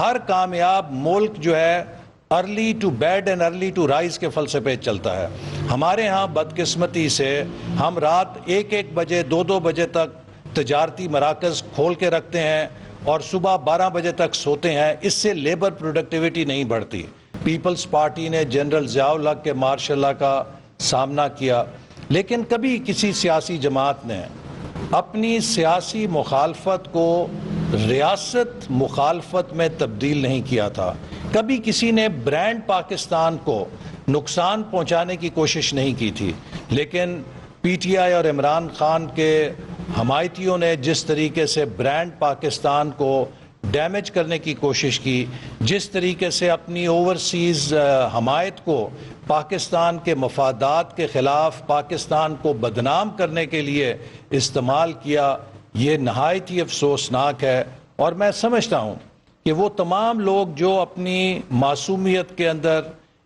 ہر کامیاب ملک جو ہے early to bed and early to rise کے فلسفے چلتا ہے. ہمارے ہاں بدقسمتی سے ہم رات 1-1 بجے 2-2 بجے تک تجارتی مراکز کھول کے رکھتے ہیں اور صبح 12 بجے تک سوتے ہیں. اس سے لیبر پروڈکٹیوٹی نہیں بڑھتی. پیپلز پارٹی نے جنرل ضیاء الحق کے مارشل لا کا سامنا کیا، لیکن کبھی کسی سیاسی جماعت نے اپنی سیاسی مخالفت کو ریاست مخالفت میں تبدیل نہیں کیا تھا. کبھی کسی نے برانڈ پاکستان کو نقصان پہنچانے کی کوشش نہیں کی تھی. لیکن پی ٹی آئی اور عمران خان کے حمایتیوں نے جس طریقے سے برانڈ پاکستان کو ڈیمیج کرنے کی کوشش کی، جس طریقے سے اپنی اوورسیز حمایت کو پاکستان کے مفادات کے خلاف پاکستان کو بدنام کرنے کے لیے استعمال کیا، یہ نہایت ہی افسوسناک ہے. اور میں سمجھتا ہوں کہ وہ تمام لوگ جو اپنی معصومیت کے اندر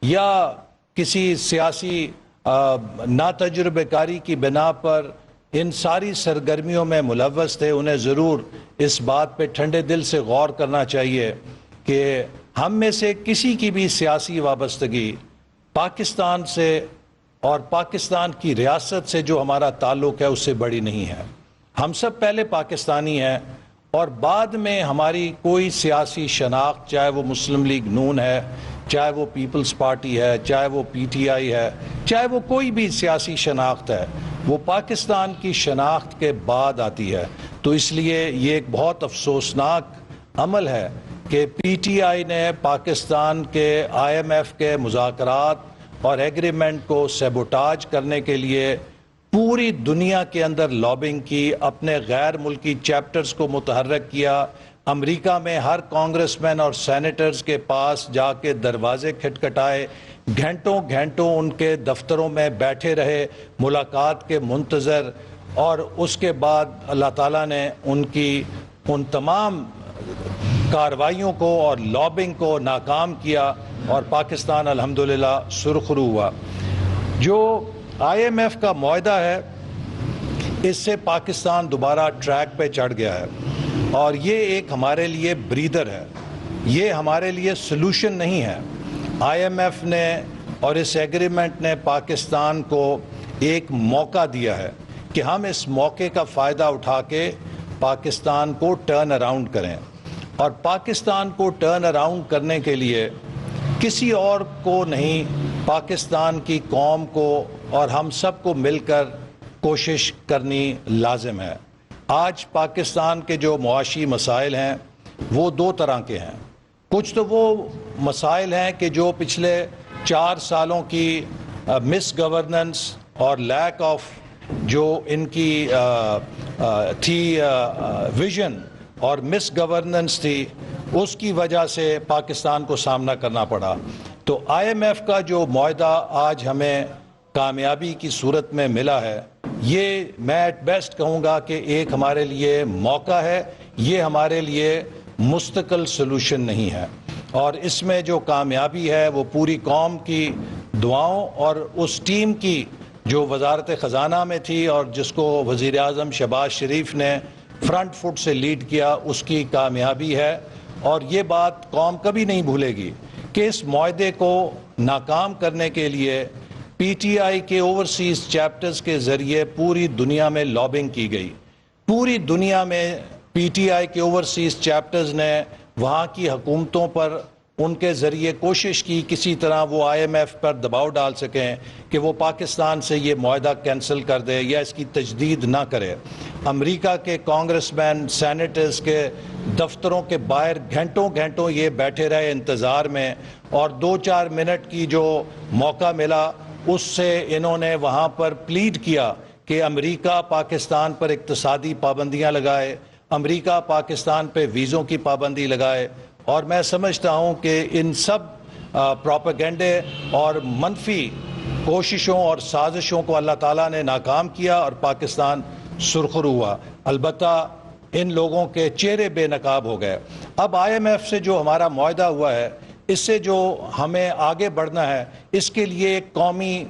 یا کسی سیاسی ناتجربہ کاری کی بنا پر ان ساری سرگرمیوں میں ملوث تھے، انہیں ضرور اس بات پہ ٹھنڈے دل سے غور کرنا چاہیے کہ ہم میں سے کسی کی بھی سیاسی وابستگی پاکستان سے اور پاکستان کی ریاست سے جو ہمارا تعلق ہے اس سے بڑی نہیں ہے. ہم سب پہلے پاکستانی ہیں اور بعد میں ہماری کوئی سیاسی شناخت، چاہے وہ مسلم لیگ نون ہے، چاہے وہ پیپلز پارٹی ہے، چاہے وہ پی ٹی آئی ہے، چاہے وہ کوئی بھی سیاسی شناخت ہے، وہ پاکستان کی شناخت کے بعد آتی ہے. تو اس لیے یہ ایک بہت افسوسناک عمل ہے کہ پی ٹی آئی نے پاکستان کے آئی ایم ایف کے مذاکرات اور ایگریمنٹ کو سیبوٹاج کرنے کے لیے پوری دنیا کے اندر لابنگ کی، اپنے غیر ملکی چیپٹرز کو متحرک کیا. امریکہ میں ہر کانگریس مین اور سینیٹرز کے پاس جا کے دروازے کھٹکھٹائے، گھنٹوں گھنٹوں ان کے دفتروں میں بیٹھے رہے ملاقات کے منتظر، اور اس کے بعد اللہ تعالیٰ نے ان کی ان تمام کارروائیوں کو اور لابنگ کو ناکام کیا اور پاکستان الحمدللہ سرخرو ہوا. جو آئی ایم ایف کا معاہدہ ہے اس سے پاکستان دوبارہ ٹریک پہ چڑھ گیا ہے، اور یہ ایک ہمارے لیے بریدر ہے، یہ ہمارے لیے سلوشن نہیں ہے. آئی ایم ایف نے اور اس ایگریمنٹ نے پاکستان کو ایک موقع دیا ہے کہ ہم اس موقع کا فائدہ اٹھا کے پاکستان کو ٹرن اراؤنڈ کریں، اور پاکستان کو ٹرن اراؤنڈ کرنے کے لیے کسی اور کو نہیں، پاکستان کی قوم کو اور ہم سب کو مل کر کوشش کرنی لازم ہے. آج پاکستان کے جو معاشی مسائل ہیں وہ 2 طرح کے ہیں. کچھ تو وہ مسائل ہیں کہ جو پچھلے 4 سالوں کی مس گورننس اور لیک آف جو ان کی تھی ویژن اور مس گورننس تھی، اس کی وجہ سے پاکستان کو سامنا کرنا پڑا. تو آئی ایم ایف کا جو معاہدہ آج ہمیں کامیابی کی صورت میں ملا ہے، یہ میں ایٹ بیسٹ کہوں گا کہ ایک ہمارے لیے موقع ہے، یہ ہمارے لیے مستقل سلوشن نہیں ہے. اور اس میں جو کامیابی ہے وہ پوری قوم کی دعاؤں اور اس ٹیم کی جو وزارت خزانہ میں تھی اور جس کو وزیر اعظم شہباز شریف نے فرنٹ فٹ سے لیڈ کیا، اس کی کامیابی ہے. اور یہ بات قوم کبھی نہیں بھولے گی کہ اس معاہدے کو ناکام کرنے کے لیے پی ٹی آئی کے اوورسیز چیپٹرز کے ذریعے پوری دنیا میں لابنگ کی گئی. پوری دنیا میں پی ٹی آئی کے اوورسیز چیپٹرز نے وہاں کی حکومتوں پر ان کے ذریعے کوشش کی کسی طرح وہ آئی ایم ایف پر دباؤ ڈال سکیں کہ وہ پاکستان سے یہ معاہدہ کینسل کر دے یا اس کی تجدید نہ کرے. امریکہ کے کانگریس مین سینیٹرز کے دفتروں کے باہر گھنٹوں گھنٹوں یہ بیٹھے رہے انتظار میں، اور 2-4 منٹ کی جو موقع ملا اس سے انہوں نے وہاں پر پلیڈ کیا کہ امریکہ پاکستان پر اقتصادی پابندیاں لگائے، امریکہ پاکستان پہ ویزوں کی پابندی لگائے. اور میں سمجھتا ہوں کہ ان سب پروپیگنڈے اور منفی کوششوں اور سازشوں کو اللہ تعالیٰ نے ناکام کیا اور پاکستان سرخرو ہوا. البتہ ان لوگوں کے چہرے بے نقاب ہو گئے. اب آئی ایم ایف سے جو ہمارا معاہدہ ہوا ہے، اس سے جو ہمیں آگے بڑھنا ہے، اس کے لیے ایک قومی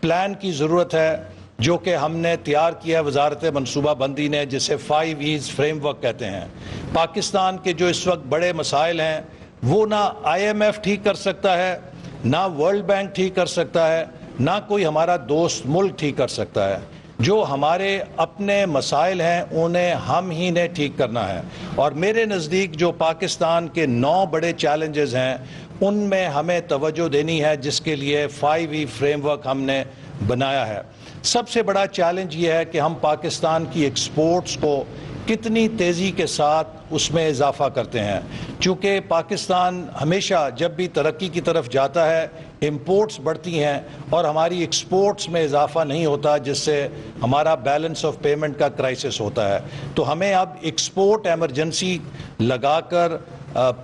پلان کی ضرورت ہے. جو کہ ہم نے تیار کیا ہے وزارت منصوبہ بندی نے، جسے 5 ایز فریم ورک کہتے ہیں۔ پاکستان کے جو اس وقت بڑے مسائل ہیں وہ نہ IMF ٹھیک کر سکتا ہے، نہ ورلڈ بینک ٹھیک کر سکتا ہے، نہ کوئی ہمارا دوست ملک ٹھیک کر سکتا ہے۔ جو ہمارے اپنے مسائل ہیں انہیں ہم ہی نے ٹھیک کرنا ہے، اور میرے نزدیک جو پاکستان کے 9 بڑے چیلنجز ہیں ان میں ہمیں توجہ دینی ہے، جس کے لیے 5E فریم ورک ہم نے بنایا ہے۔ سب سے بڑا چیلنج یہ ہے کہ ہم پاکستان کی ایکسپورٹس کو کتنی تیزی کے ساتھ اس میں اضافہ کرتے ہیں، چونکہ پاکستان ہمیشہ جب بھی ترقی کی طرف جاتا ہے امپورٹس بڑھتی ہیں اور ہماری ایکسپورٹس میں اضافہ نہیں ہوتا، جس سے ہمارا بیلنس آف پیمنٹ کا کرائسس ہوتا ہے۔ تو ہمیں اب ایکسپورٹ ایمرجنسی لگا کر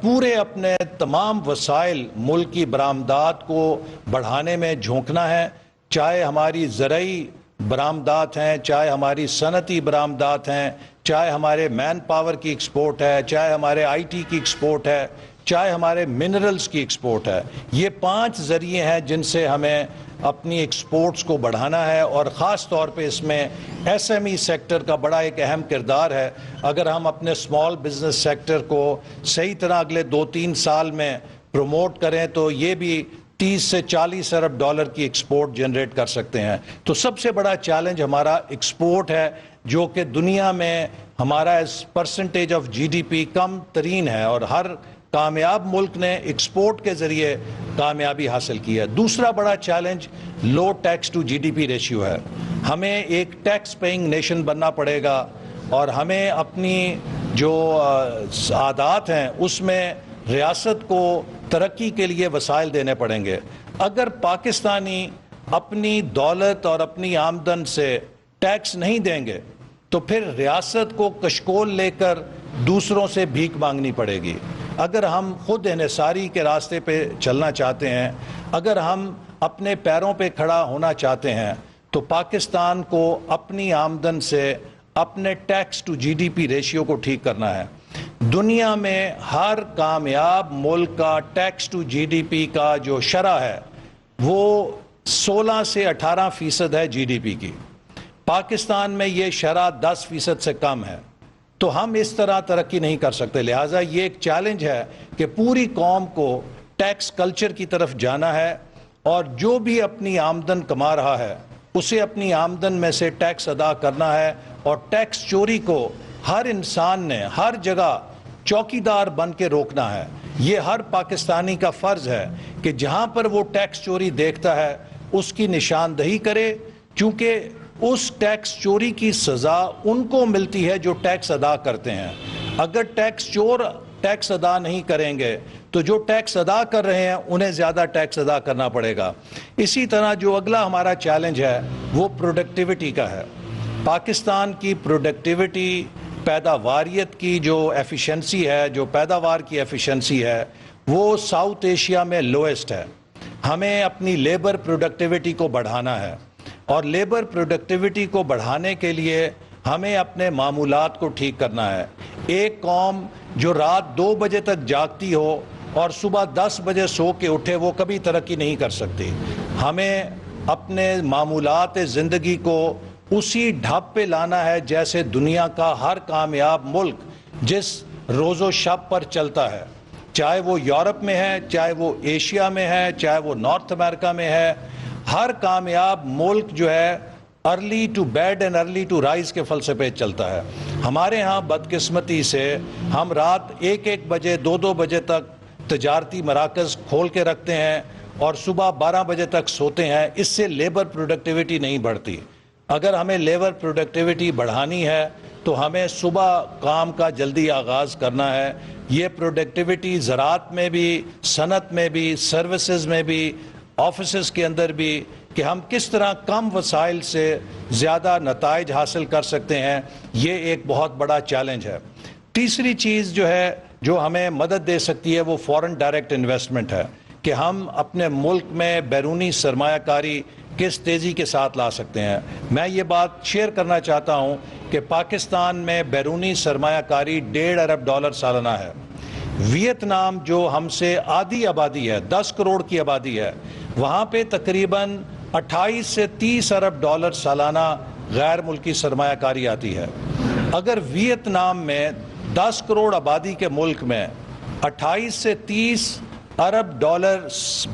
پورے اپنے تمام وسائل ملک کی برآمدات کو بڑھانے میں جھونکنا ہے، چاہے ہماری زرعی برآمدات ہیں، چاہے ہماری صنعتی برآمدات ہیں، چاہے ہمارے مین پاور کی ایکسپورٹ ہے، چاہے ہمارے IT کی ایکسپورٹ ہے، چاہے ہمارے منرلز کی ایکسپورٹ ہے۔ یہ 5 ذریعے ہیں جن سے ہمیں اپنی ایکسپورٹس کو بڑھانا ہے، اور خاص طور پہ اس میں SME سیکٹر کا بڑا ایک اہم کردار ہے۔ اگر ہم اپنے اسمال بزنس سیکٹر کو صحیح طرح اگلے 2-3 سال میں پروموٹ کریں تو یہ بھی 30 سے 40 ارب ڈالر کی ایکسپورٹ جنریٹ کر سکتے ہیں۔ تو سب سے بڑا چیلنج ہمارا ایکسپورٹ ہے، جو کہ دنیا میں ہمارا پرسنٹیج آف GDP کم ترین ہے، اور ہر کامیاب ملک نے ایکسپورٹ کے ذریعے کامیابی حاصل کی ہے۔ دوسرا بڑا challenge low tax to GDP ratio ہے۔ ہمیں ایک ٹیکس پیئنگ نیشن بننا پڑے گا، اور ہمیں اپنی جو عادات ہیں اس میں ریاست کو ترقی کے لیے وسائل دینے پڑیں گے۔ اگر پاکستانی اپنی دولت اور اپنی آمدن سے ٹیکس نہیں دیں گے تو پھر ریاست کو کشکول لے کر دوسروں سے بھیک مانگنی پڑے گی۔ اگر ہم خود انحصاری کے راستے پہ چلنا چاہتے ہیں، اگر ہم اپنے پیروں پہ کھڑا ہونا چاہتے ہیں، تو پاکستان کو اپنی آمدن سے اپنے ٹیکس ٹو GDP ریشیو کو ٹھیک کرنا ہے۔ دنیا میں ہر کامیاب ملک کا ٹیکس ٹو GDP کا جو شرح ہے وہ 16 سے 18% ہے GDP کی۔ پاکستان میں یہ شرح 10% سے کم ہے۔ تو ہم اس طرح ترقی نہیں کر سکتے، لہٰذا یہ ایک چیلنج ہے کہ پوری قوم کو ٹیکس کلچر کی طرف جانا ہے، اور جو بھی اپنی آمدن کما رہا ہے اسے اپنی آمدن میں سے ٹیکس ادا کرنا ہے، اور ٹیکس چوری کو ہر انسان نے ہر جگہ چوکیدار بن کے روکنا ہے۔ یہ ہر پاکستانی کا فرض ہے کہ جہاں پر وہ ٹیکس چوری دیکھتا ہے اس کی نشاندہی کرے، کیونکہ اس ٹیکس چوری کی سزا ان کو ملتی ہے جو ٹیکس ادا کرتے ہیں۔ اگر ٹیکس چور ٹیکس ادا نہیں کریں گے تو جو ٹیکس ادا کر رہے ہیں انہیں زیادہ ٹیکس ادا کرنا پڑے گا۔ اسی طرح جو اگلا ہمارا چیلنج ہے وہ پروڈکٹیوٹی کا ہے۔ پاکستان کی پروڈکٹیوٹی، پیداواریت کی جو ایفیشنسی ہے، جو پیداوار کی ایفیشنسی ہے، وہ ساؤتھ ایشیا میں لوئسٹ ہے۔ ہمیں اپنی لیبر پروڈکٹیوٹی کو بڑھانا ہے، اور لیبر پروڈکٹیوٹی کو بڑھانے کے لیے ہمیں اپنے معمولات کو ٹھیک کرنا ہے۔ ایک قوم جو رات 2 بجے تک جاگتی ہو اور صبح 10 بجے سو کے اٹھے وہ کبھی ترقی نہیں کر سکتی۔ ہمیں اپنے معمولات زندگی کو اسی ڈھب پہ لانا ہے جیسے دنیا کا ہر کامیاب ملک جس روز و شب پر چلتا ہے، چاہے وہ یورپ میں ہے، چاہے وہ ایشیا میں ہے، چاہے وہ نارتھ امریکہ میں ہے۔ ہر کامیاب ملک جو ہے early to bed and early to rise کے فلسفے چلتا ہے۔ ہمارے ہاں بدقسمتی سے ہم رات 1-1 بجے 2-2 بجے تک تجارتی مراکز کھول کے رکھتے ہیں اور صبح 12 بجے تک سوتے ہیں۔ اس سے لیبر پروڈکٹیوٹی نہیں بڑھتی۔ اگر ہمیں لیبر پروڈکٹیوٹی بڑھانی ہے تو ہمیں صبح کام کا جلدی آغاز کرنا ہے۔ یہ پروڈکٹیوٹی زراعت میں بھی، صنعت میں بھی، سروسز میں بھی، آفیسز کے اندر بھی، کہ ہم کس طرح کم وسائل سے زیادہ نتائج حاصل کر سکتے ہیں، یہ ایک بہت بڑا چیلنج ہے۔ تیسری چیز جو ہے جو ہمیں مدد دے سکتی ہے وہ فورن ڈائریکٹ انویسٹمنٹ ہے، کہ ہم اپنے ملک میں بیرونی سرمایہ کاری کس تیزی کے ساتھ لا سکتے ہیں۔ میں یہ بات شیئر کرنا چاہتا ہوں کہ پاکستان میں بیرونی سرمایہ کاری $1.5 ارب سالانہ ہے۔ ویتنام جو ہم سے آدھی آبادی ہے، 10 کروڑ کی آبادی ہے، وہاں پہ تقریباً 28 سے 30 ارب ڈالر سالانہ غیر ملکی سرمایہ کاری آتی ہے۔ اگر ویتنام میں 10 کروڑ آبادی کے ملک میں 28 سے 30 ارب ڈالر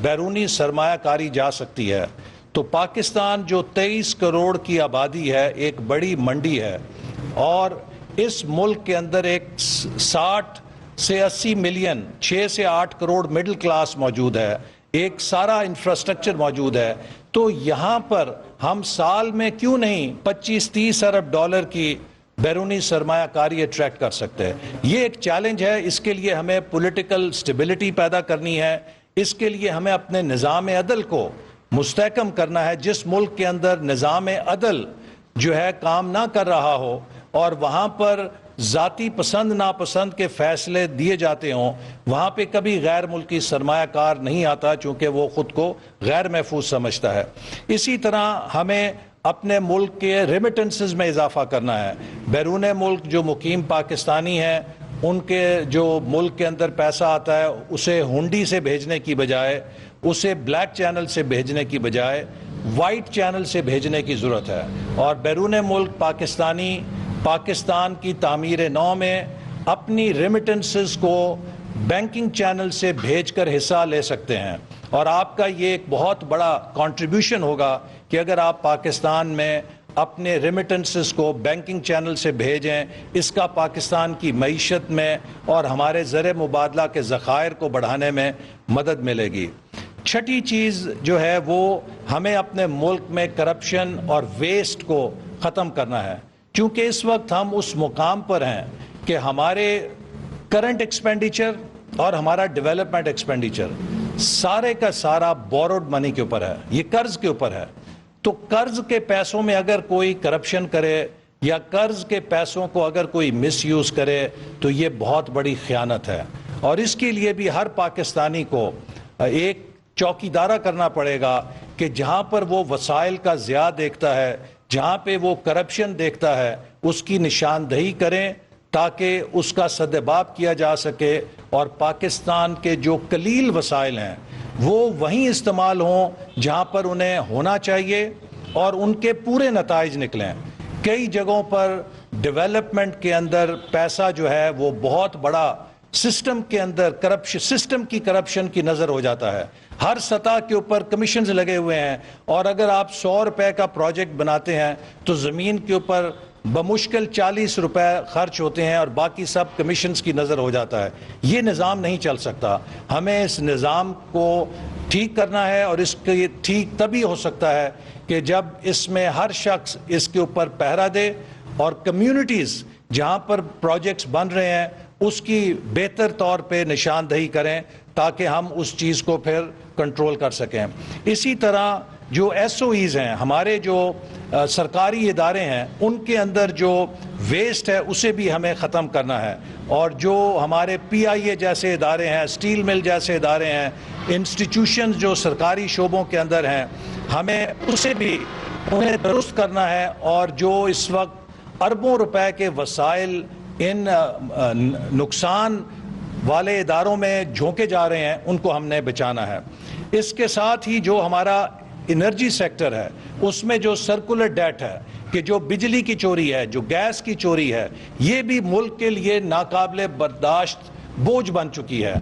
بیرونی سرمایہ کاری جا سکتی ہے تو پاکستان جو 23 کروڑ کی آبادی ہے، ایک بڑی منڈی ہے، اور اس ملک کے اندر ایک 60 سے 80 ملین 6 سے 8 کروڑ مڈل کلاس موجود ہے، ایک سارا انفراسٹرکچر موجود ہے، تو یہاں پر ہم سال میں کیوں نہیں 25-30 ارب ڈالر کی بیرونی سرمایہ کاری اٹریکٹ کر سکتے ہیں؟ یہ ایک چیلنج ہے۔ اس کے لیے ہمیں پولیٹیکل سٹیبلٹی پیدا کرنی ہے، اس کے لیے ہمیں اپنے نظام عدل کو مستحکم کرنا ہے۔ جس ملک کے اندر نظام عدل جو ہے کام نہ کر رہا ہو اور وہاں پر ذاتی پسند ناپسند کے فیصلے دیے جاتے ہوں، وہاں پہ کبھی غیر ملکی سرمایہ کار نہیں آتا، چونکہ وہ خود کو غیر محفوظ سمجھتا ہے۔ اسی طرح ہمیں اپنے ملک کے ریمیٹنسز میں اضافہ کرنا ہے۔ بیرون ملک جو مقیم پاکستانی ہیں، ان کے جو ملک کے اندر پیسہ آتا ہے اسے ہنڈی سے بھیجنے کی بجائے، اسے بلیک چینل سے بھیجنے کی بجائے وائٹ چینل سے بھیجنے کی ضرورت ہے۔ اور بیرون ملک پاکستانی پاکستان کی تعمیر نو میں اپنی ریمیٹنسز کو بینکنگ چینل سے بھیج کر حصہ لے سکتے ہیں، اور آپ کا یہ ایک بہت بڑا کنٹریبیوشن ہوگا کہ اگر آپ پاکستان میں اپنے ریمیٹنسز کو بینکنگ چینل سے بھیجیں، اس کا پاکستان کی معیشت میں اور ہمارے زر مبادلہ کے ذخائر کو بڑھانے میں مدد ملے گی۔ چھٹی چیز جو ہے وہ ہمیں اپنے ملک میں کرپشن اور ویسٹ کو ختم کرنا ہے، کیونکہ اس وقت ہم اس مقام پر ہیں کہ ہمارے کرنٹ ایکسپینڈیچر اور ہمارا ڈیولپمنٹ ایکسپینڈیچر سارے کا سارا بوروڈ منی کے اوپر ہے، یہ قرض کے اوپر ہے۔ تو قرض کے پیسوں میں اگر کوئی کرپشن کرے یا قرض کے پیسوں کو اگر کوئی مس یوز کرے تو یہ بہت بڑی خیانت ہے، اور اس کے لیے بھی ہر پاکستانی کو ایک چوکیدارہ کرنا پڑے گا کہ جہاں پر وہ وسائل کا ضیاع دیکھتا ہے، جہاں پہ وہ کرپشن دیکھتا ہے، اس کی نشاندہی کریں تاکہ اس کا سدباب کیا جا سکے، اور پاکستان کے جو قلیل وسائل ہیں وہ وہیں استعمال ہوں جہاں پر انہیں ہونا چاہیے اور ان کے پورے نتائج نکلیں۔ کئی جگہوں پر ڈیولپمنٹ کے اندر پیسہ جو ہے وہ بہت بڑا سسٹم کے اندر کرپشن، سسٹم کی کرپشن کی نظر ہو جاتا ہے۔ ہر سطح کے اوپر کمیشنز لگے ہوئے ہیں، اور اگر آپ 100 روپے کا پروجیکٹ بناتے ہیں تو زمین کے اوپر بمشکل 40 روپے خرچ ہوتے ہیں، اور باقی سب کمیشنز کی نظر ہو جاتا ہے۔ یہ نظام نہیں چل سکتا۔ ہمیں اس نظام کو ٹھیک کرنا ہے، اور اس کے ٹھیک تبھی ہو سکتا ہے کہ جب اس میں ہر شخص اس کے اوپر پہرا دے، اور کمیونٹیز جہاں پر پروجیکٹس بن رہے ہیں اس کی بہتر طور پہ نشاندہی کریں تاکہ ہم اس چیز کو پھر کنٹرول کر سکیں۔ اسی طرح جو ایس او ایز ہیں، ہمارے جو سرکاری ادارے ہیں، ان کے اندر جو ویسٹ ہے اسے بھی ہمیں ختم کرنا ہے، اور جو ہمارے پی آئی اے جیسے ادارے ہیں، اسٹیل مل جیسے ادارے ہیں، انسٹیٹیوشنز جو سرکاری شعبوں کے اندر ہیں، ہمیں اسے بھی انہیں درست کرنا ہے، اور جو اس وقت اربوں روپے کے وسائل ان نقصان والے اداروں میں جھونکے جا رہے ہیں ان کو ہم نے بچانا ہے۔ اس کے ساتھ ہی جو ہمارا انرجی سیکٹر ہے اس میں جو سرکولر ڈیٹ ہے، کہ جو بجلی کی چوری ہے، جو گیس کی چوری ہے، یہ بھی ملک کے لیے ناقابل برداشت بوجھ بن چکی ہے۔